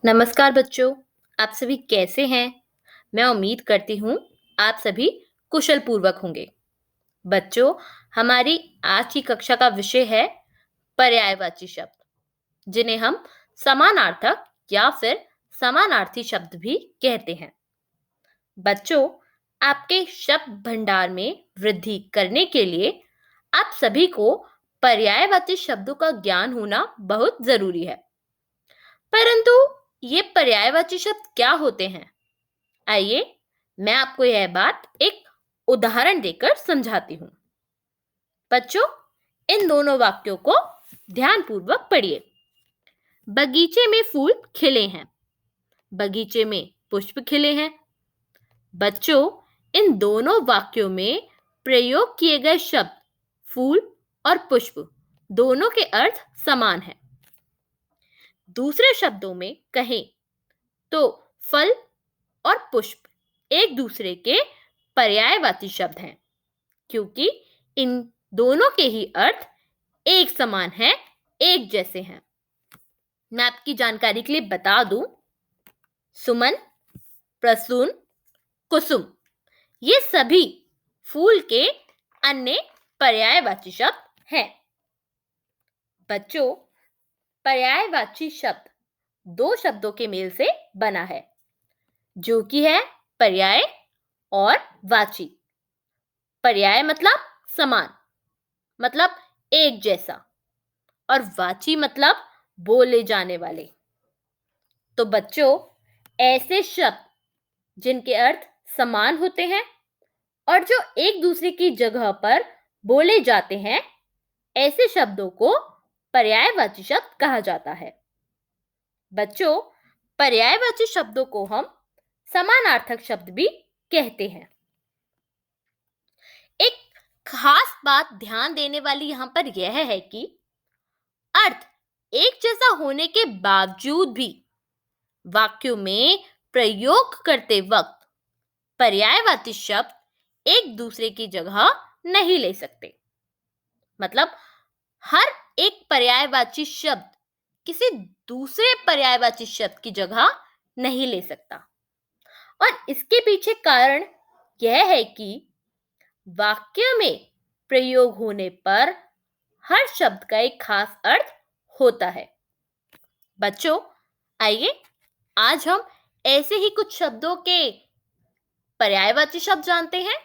नमस्कार बच्चों, आप सभी कैसे हैं? मैं उम्मीद करती हूँ आप सभी कुशल पूर्वक होंगे। बच्चों, हमारी आज की कक्षा का विषय है पर्यायवाची शब्द, जिन्हें हम समानार्थक या फिर समानार्थी शब्द भी कहते हैं। बच्चों, आपके शब्द भंडार में वृद्धि करने के लिए आप सभी को पर्यायवाची शब्दों का ज्ञान होना बहुत जरूरी है। परंतु ये पर्यायवाची शब्द क्या होते हैं? आइए मैं आपको यह बात एक उदाहरण देकर समझाती हूँ। बच्चों, इन दोनों वाक्यों को ध्यानपूर्वक पढ़िए। बगीचे में फूल खिले हैं। बगीचे में पुष्प खिले हैं। बच्चों, इन दोनों वाक्यों में प्रयोग किए गए शब्द फूल और पुष्प दोनों के अर्थ समान हैं। दूसरे शब्दों में कहें तो फल और पुष्प एक दूसरे के पर्यायवाची शब्द हैं, क्योंकि इन दोनों के ही अर्थ एक समान हैं, एक जैसे हैं। मैं आपकी जानकारी के लिए बता दूं, सुमन, प्रसून, कुसुम ये सभी फूल के अन्य पर्यायवाची शब्द हैं। बच्चों, पर्यायवाची शब्द दो शब्दों के मेल से बना है, जो कि है पर्याय और वाची। पर्याय मतलब समान, मतलब एक जैसा, और वाची मतलब बोले जाने वाले। तो बच्चों, ऐसे शब्द जिनके अर्थ समान होते हैं और जो एक दूसरे की जगह पर बोले जाते हैं, ऐसे शब्दों को पर्यायवाची शब्द कहा जाता है। बच्चों, पर्यायवाची शब्दों को हम समानार्थक शब्द भी कहते हैं। एक खास बात ध्यान देने वाली यहां पर यह है कि अर्थ एक जैसा होने के बावजूद भी वाक्यों में प्रयोग करते वक्त पर्यायवाची शब्द एक दूसरे की जगह नहीं ले सकते। मतलब हर एक पर्यायवाची शब्द किसी दूसरे पर्यायवाची शब्द की जगह नहीं ले सकता। और इसके पीछे कारण यह है कि वाक्य में प्रयोग होने पर हर शब्द का एक खास अर्थ होता है। बच्चों, आइए आज हम ऐसे ही कुछ शब्दों के पर्यायवाची शब्द जानते हैं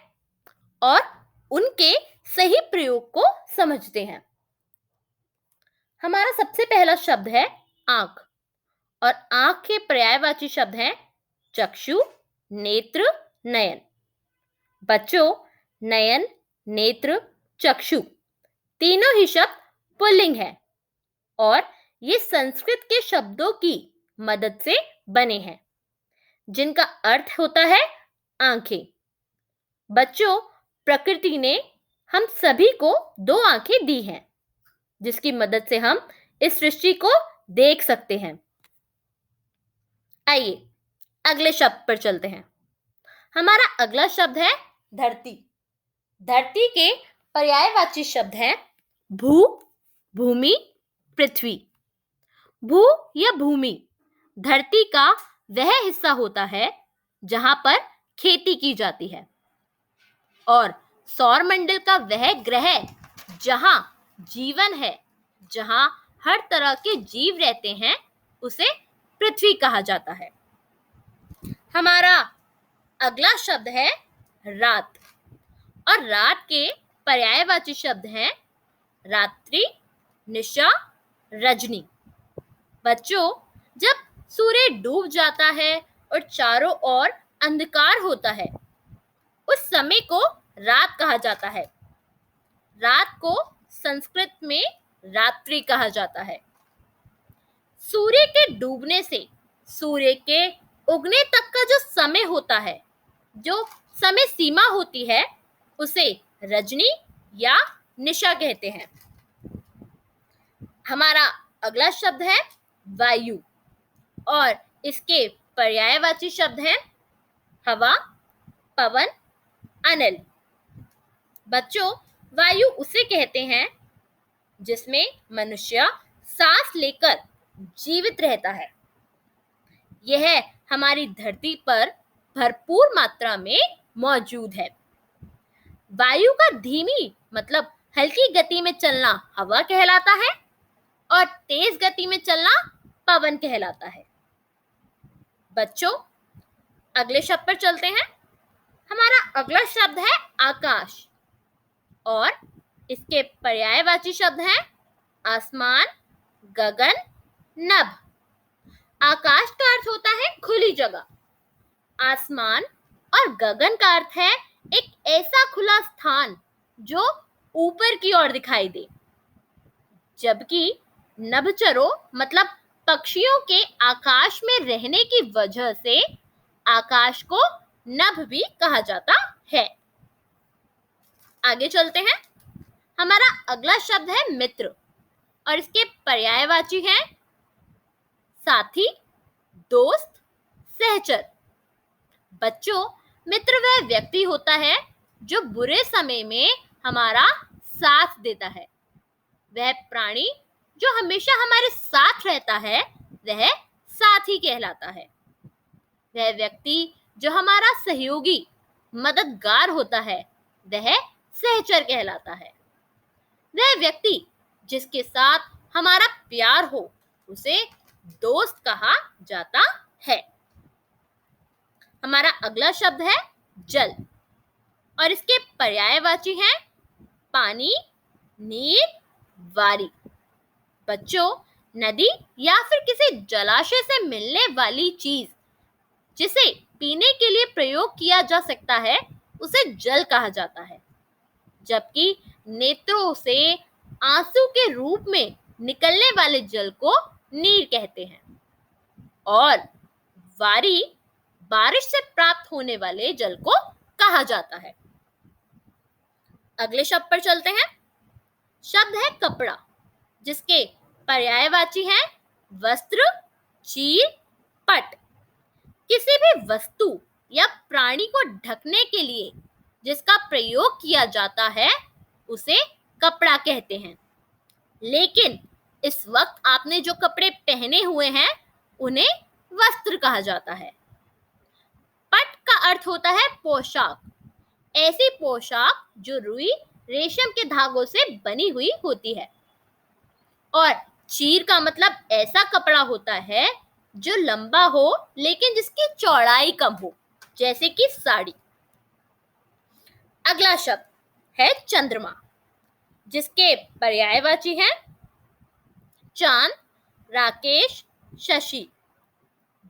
और उनके सही प्रयोग को समझते हैं। हमारा सबसे पहला शब्द है आंख, और आंख के पर्यायवाची शब्द हैं चक्षु, नेत्र, नयन। बच्चों, नयन, नेत्र, चक्षु तीनों ही शब्द पुल्लिंग है और ये संस्कृत के शब्दों की मदद से बने हैं, जिनका अर्थ होता है आंखें। बच्चों, प्रकृति ने हम सभी को दो आंखें दी हैं, जिसकी मदद से हम इस सृष्टि को देख सकते हैं। आइए अगले शब्द पर चलते हैं। हमारा अगला शब्द है धरती। धरती के पर्यायवाची शब्द हैं भू, भूमि, पृथ्वी। भू या भूमि धरती का वह हिस्सा होता है जहां पर खेती की जाती है, और सौरमंडल का वह ग्रह जहां जीवन है, जहां हर तरह के जीव रहते हैं, उसे पृथ्वी कहा जाता है। हमारा अगला शब्द है रात, और रात के पर्यायवाची शब्द हैं रात्रि, निशा, रजनी। बच्चों, जब सूर्य डूब जाता है और चारों ओर अंधकार होता है, उस समय को रात कहा जाता है। रात को संस्कृत में रात्रि कहा जाता है। सूर्य के डूबने से सूर्य के उगने तक का जो समय होता है, जो समय सीमा होती है, उसे रजनी या निशा कहते हैं। हमारा अगला शब्द है वायु, और इसके पर्यायवाची शब्द हैं हवा, पवन, अनिल। बच्चों, वायु उसे कहते हैं जिसमें मनुष्य सांस लेकर जीवित रहता है। यह हमारी धरती पर भरपूर मात्रा में मौजूद है। वायु का धीमी मतलब हल्की गति में चलना हवा कहलाता है और तेज गति में चलना पवन कहलाता है। बच्चों, अगले शब्द पर चलते हैं। हमारा अगला शब्द है आकाश और इसके पर्यायवाची शब्द हैं आसमान, गगन, नभ। आकाश का अर्थ होता है खुली जगह। आसमान और गगन का अर्थ है एक ऐसा खुला स्थान जो ऊपर की ओर दिखाई दे। जबकि नभचरों मतलब पक्षियों के आकाश में रहने की वजह से आकाश को नभ भी कहा जाता है। आगे चलते हैं। हमारा अगला शब्द है मित्र और इसके पर्यायवाची हैं साथी, दोस्त, सहचर। बच्चों, मित्र वह व्यक्ति होता है जो बुरे समय में हमारा साथ देता है। वह प्राणी जो हमेशा हमारे साथ रहता है वह साथी कहलाता है। वह व्यक्ति जो हमारा सहयोगी, मददगार होता है वह सहचर कहलाता है। वह व्यक्ति जिसके साथ हमारा प्यार हो उसे दोस्त कहा जाता है। हमारा अगला शब्द है जल और इसके पर्यायवाची हैं पानी, नीर, वारी। बच्चों, नदी या फिर किसी जलाशय से मिलने वाली चीज जिसे पीने के लिए प्रयोग किया जा सकता है उसे जल कहा जाता है। जबकि नेत्रों से आंसू के रूप में निकलने वाले जल को नीर कहते हैं और वारी बारिश से प्राप्त होने वाले जल को कहा जाता है। अगले शब्द पर चलते हैं। शब्द है कपड़ा जिसके पर्यायवाची हैं वस्त्र, चीर, पट। किसी भी वस्तु या प्राणी को ढकने के लिए जिसका प्रयोग किया जाता है उसे कपड़ा कहते हैं। लेकिन इस वक्त आपने जो कपड़े पहने हुए हैं उन्हें वस्त्र कहा जाता है। पट का अर्थ होता है पोशाक। ऐसी पोशाक जो रुई, रेशम के धागों से बनी हुई होती है। और चीर का मतलब ऐसा कपड़ा होता है जो लंबा हो लेकिन जिसकी चौड़ाई कम हो, जैसे कि साड़ी। अगला शब्द है चंद्रमा जिसके पर्यायवाची हैं चांद, राकेश, शशि।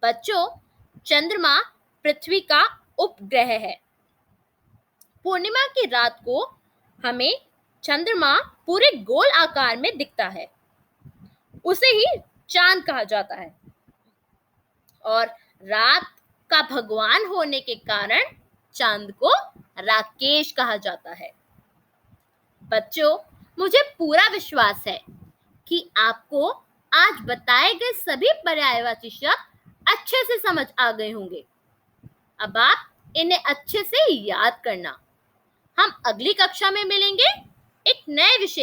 बच्चों, चंद्रमा पृथ्वी का उपग्रह है। पूर्णिमा की रात को हमें चंद्रमा पूरे गोल आकार में दिखता है, उसे ही चांद कहा जाता है। और रात का भगवान होने के कारण चांद को राकेश कहा जाता है। बच्चों, मुझे पूरा विश्वास है कि आपको आज बताए गए सभी पर्यायवाची शब्द अच्छे से समझ आ गए होंगे। अब आप इन्हें अच्छे से याद करना। हम अगली कक्षा में मिलेंगे एक नए विषय